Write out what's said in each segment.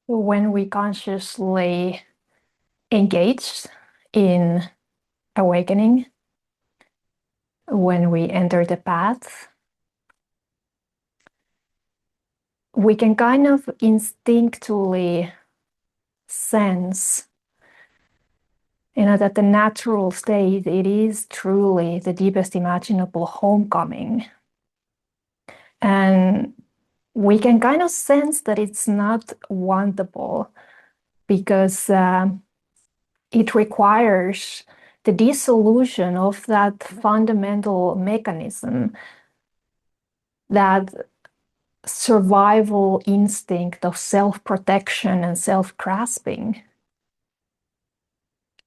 When we consciously engage in awakening, when we enter the path, we can kind of instinctually sense, that the natural state, it is truly the deepest imaginable homecoming. And we can kind of sense that it's not wantable because it requires the dissolution of that fundamental mechanism, that survival instinct of self-protection and self-grasping.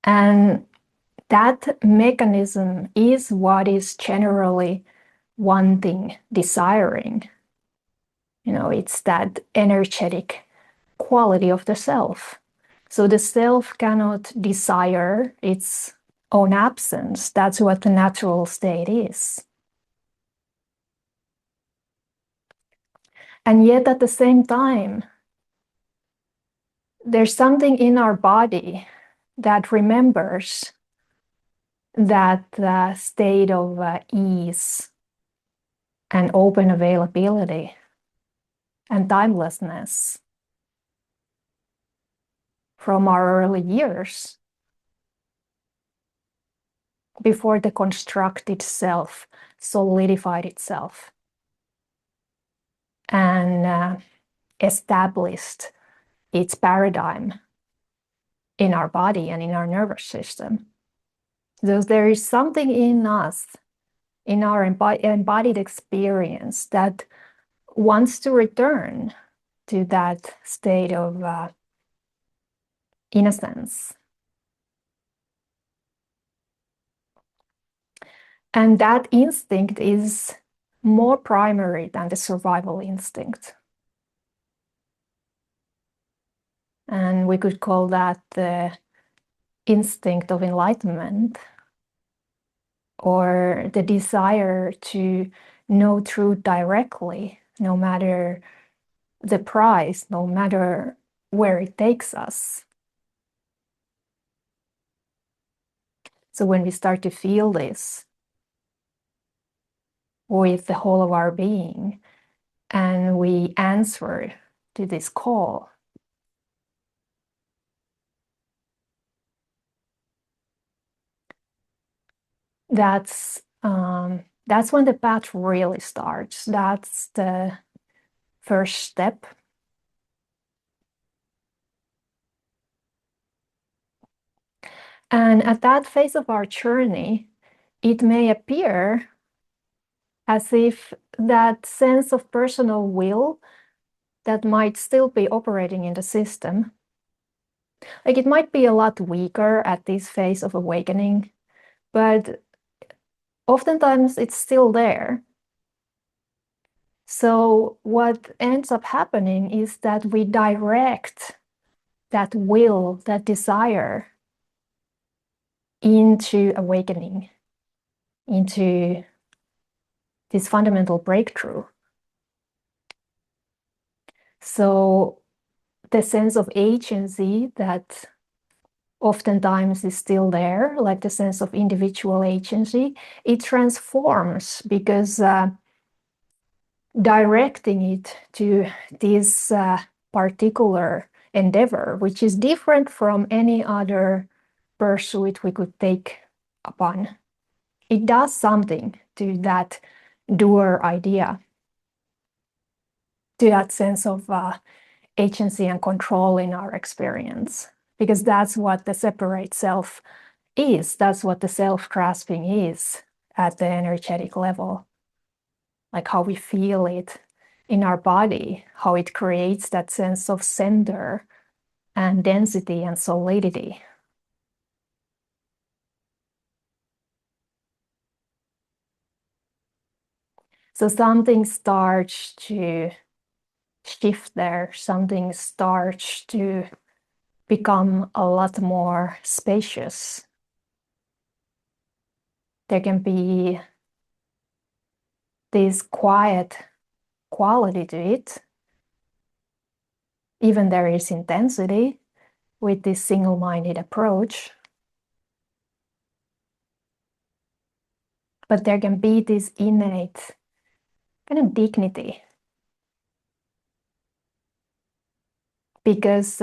And that mechanism is what is generally wanting, desiring. It's that energetic quality of the self. So the self cannot desire its own absence. That's what the natural state is. And yet at the same time, there's something in our body that remembers that state of ease and open availability and timelessness from our early years, before the constructed self solidified itself and established its paradigm in our body and in our nervous system. So there is something in us, in our embodied experience, that wants to return to that state of innocence. And that instinct is more primary than the survival instinct. And we could call that the instinct of enlightenment, or the desire to know truth directly, no matter the price, no matter where it takes us. So when we start to feel this with the whole of our being, and we answer to this call, that's when the path really starts. That's the first step. And at that phase of our journey, it may appear as if that sense of personal will that might still be operating in the system, like it might be a lot weaker at this phase of awakening, but oftentimes it's still there. So what ends up happening is that we direct that will, that desire, into awakening, into this fundamental breakthrough. So the sense of agency that oftentimes is still there, like the sense of individual agency, it transforms because directing it to this particular endeavor, which is different from any other pursuit we could take upon. It does something to that doer idea, to that sense of agency and control in our experience, because that's what the separate self is. That's what the self-grasping is at the energetic level, like how we feel it in our body, how it creates that sense of center and density and solidity. So something starts to shift there, something starts to become a lot more spacious. There can be this quiet quality to it, Even there is intensity with this single-minded approach. But there can be this innate kind of dignity, because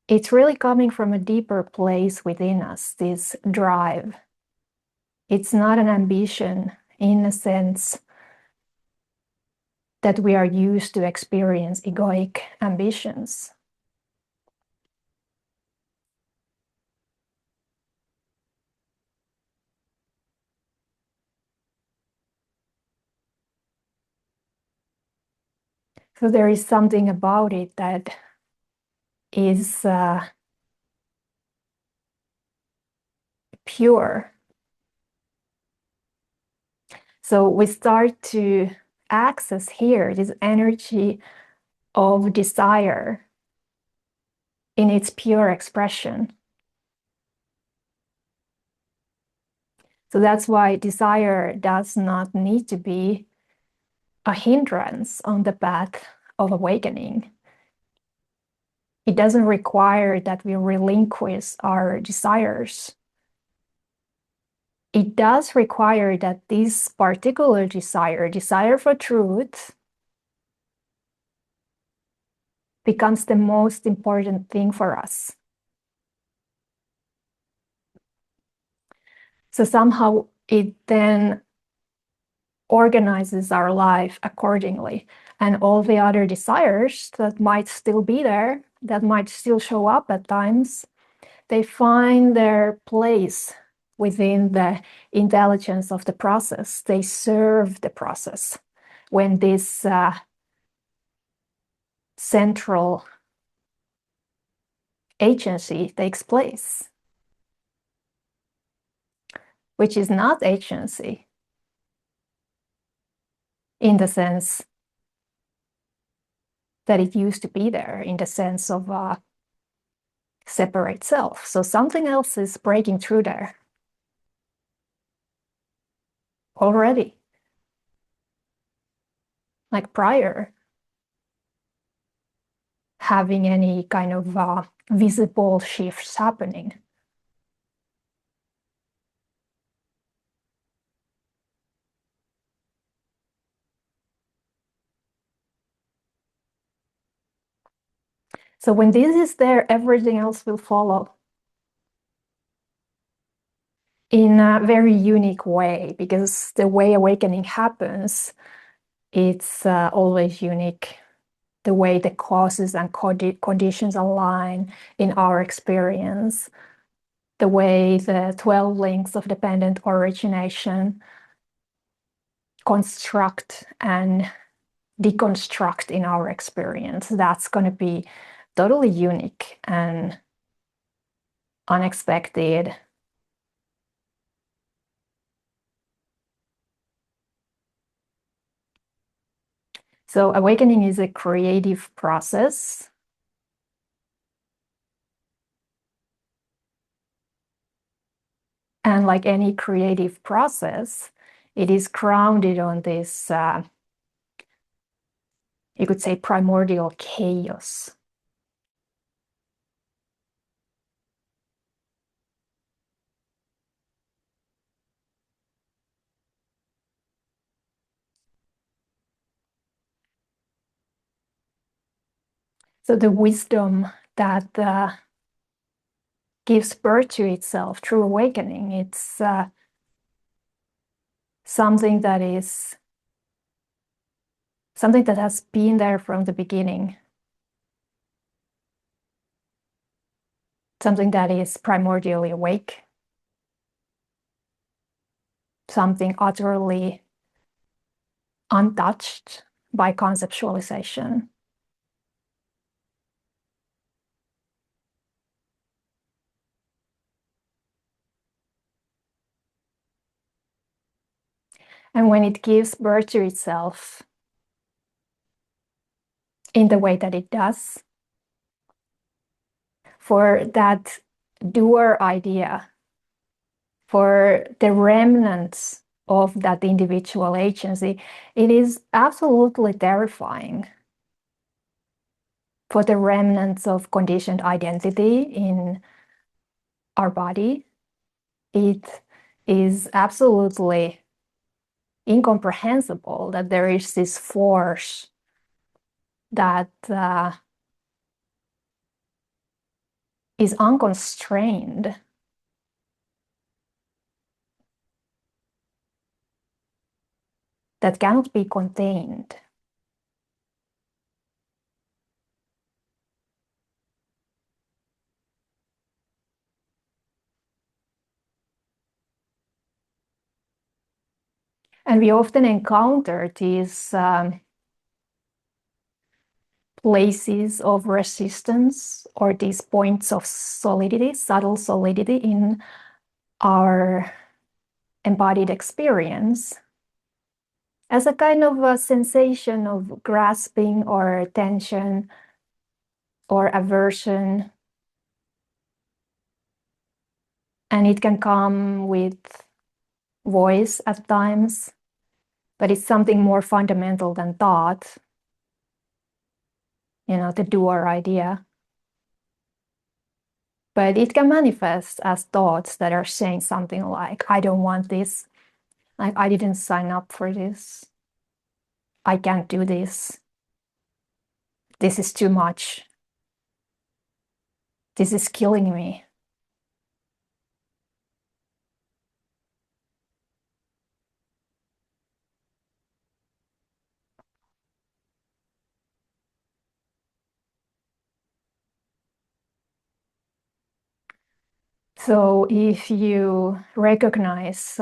it's really coming from a deeper place within us, this drive. It's not an ambition in a sense that we are used to experience egoic ambitions. So there is something about it that is pure. So we start to access here this energy of desire in its pure expression. So that's why desire does not need to be a hindrance on the path of awakening. It doesn't require that we relinquish our desires. It does require that this particular desire for truth, becomes the most important thing for us. So somehow it then organizes our life accordingly. And all the other desires that might still be there, that might still show up at times, they find their place within the intelligence of the process. They serve the process when this central agency takes place, which is not agency in the sense that it used to be there, in the sense of separate self. So something else is breaking through there already, like prior having any kind of visible shifts happening. So when this is there, everything else will follow in a very unique way, because the way awakening happens, it's always unique. The way the causes and conditions align in our experience, the way the 12 links of dependent origination construct and deconstruct in our experience, that's going to be totally unique and unexpected. So awakening is a creative process. And like any creative process, it is grounded on this, you could say, primordial chaos. So the wisdom that gives birth to itself through awakening, it's something that has been there from the beginning. Something that is primordially awake. Something utterly untouched by conceptualization. And when it gives birth to itself in the way that it does, for that doer idea, for the remnants of that individual agency, it is absolutely terrifying. for the remnants of conditioned identity in our body, it is absolutely incomprehensible that there is this force that is unconstrained, that cannot be contained. And we often encounter these places of resistance or these points of solidity, subtle solidity in our embodied experience as a kind of a sensation of grasping or tension or aversion. And it can come with voice at times, but it's something more fundamental than thought, the doer idea. But it can manifest as thoughts that are saying something like, I don't want this. Like, I didn't sign up for this. I can't do this. This is too much. This is killing me. So if you recognize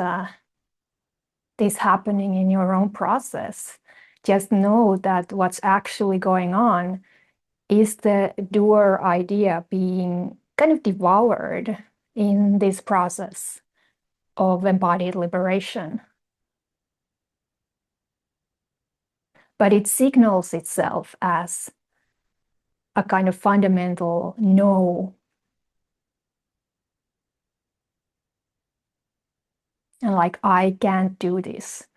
this happening in your own process, just know that what's actually going on is the doer idea being kind of devoured in this process of embodied liberation. But it signals itself as a kind of fundamental no. And like, I can't do this.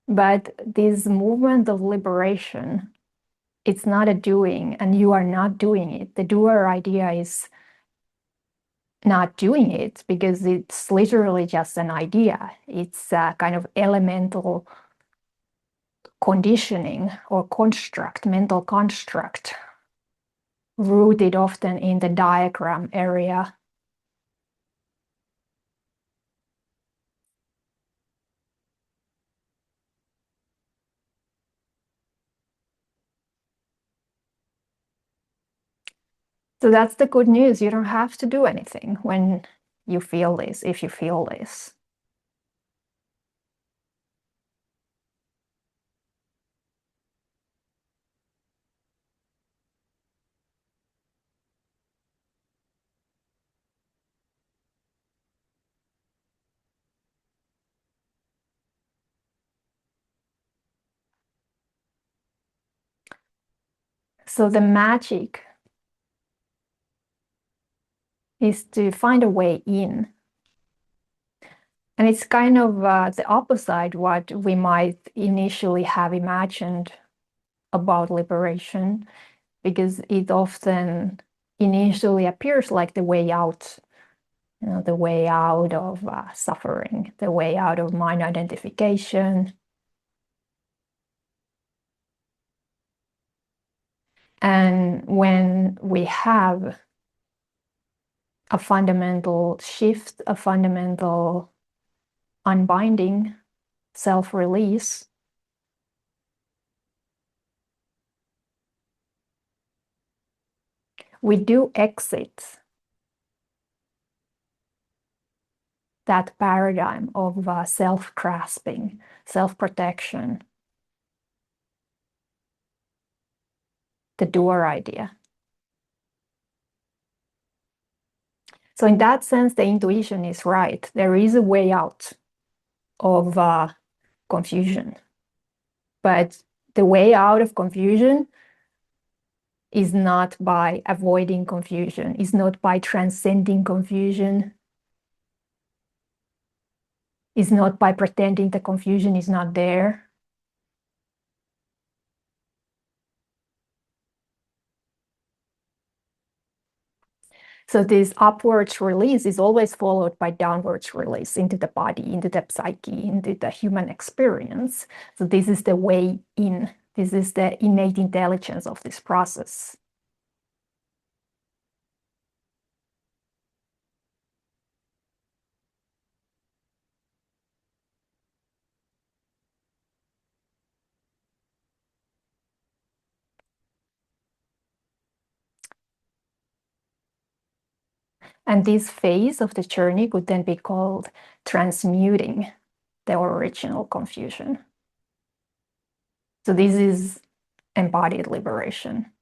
But this movement of liberation, it's not a doing, and you are not doing it. The doer idea is not doing it because it's literally just an idea. It's a kind of elemental conditioning or construct, mental construct, rooted often in the diagram area. So that's the good news. You don't have to do anything when you feel this, if you feel this. So the magic is to find a way in. And it's kind of the opposite what we might initially have imagined about liberation, because it often initially appears like the way out, the way out of suffering, the way out of mind identification. And when we have a fundamental shift, a fundamental unbinding, self-release, we do exit that paradigm of self-grasping, self-protection, the doer idea. So in that sense, the intuition is right. There is a way out of confusion. But the way out of confusion is not by avoiding confusion, is not by transcending confusion, is not by pretending the confusion is not there. So this upwards release is always followed by downwards release into the body, into the psyche, into the human experience. So this is the way in. This is the innate intelligence of this process. And this phase of the journey could then be called transmuting the original confusion. So this is embodied liberation.